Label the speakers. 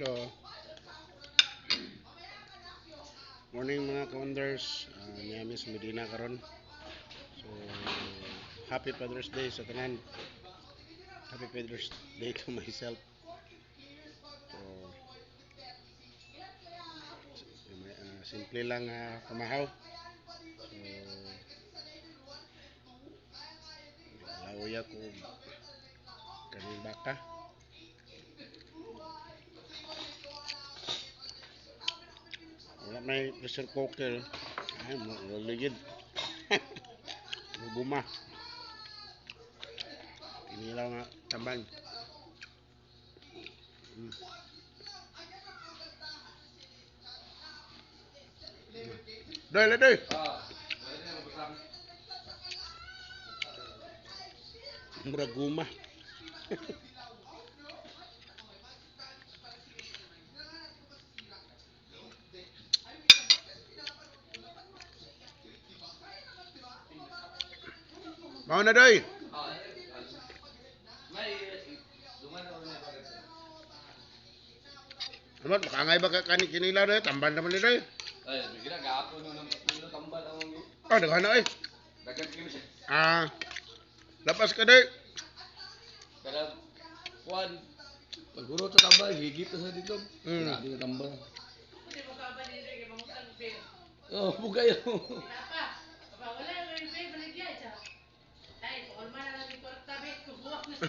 Speaker 1: Hello. Morning mga ka-wonders. Miamis Medina karon. So, happy Father's Day sa tanan. Happy Father's Day to myself. So, simple lang pamahaw. So, lauya ko kaning baka. Wala may pressure cooker. Ay, ligid. Guma. Inilaw nga tambang. Mm. Doy, doy. Murag guma. Mau na doy. Amat makangay ba ka kani kinilaw doy? Tamban naman ni doy.
Speaker 2: Ay, bigla gapon nung tambal ang
Speaker 1: Ah, daghan na eh.
Speaker 2: dagat kini siya.
Speaker 1: Ah, lapas ka doy.
Speaker 2: Kada kuan paguro sa tambal higit na sa dito.
Speaker 1: Mm.
Speaker 2: Grabe na tambal. Oh, bugay yo.
Speaker 3: Ay, kung man na lang yung tabi, kubuwak na sa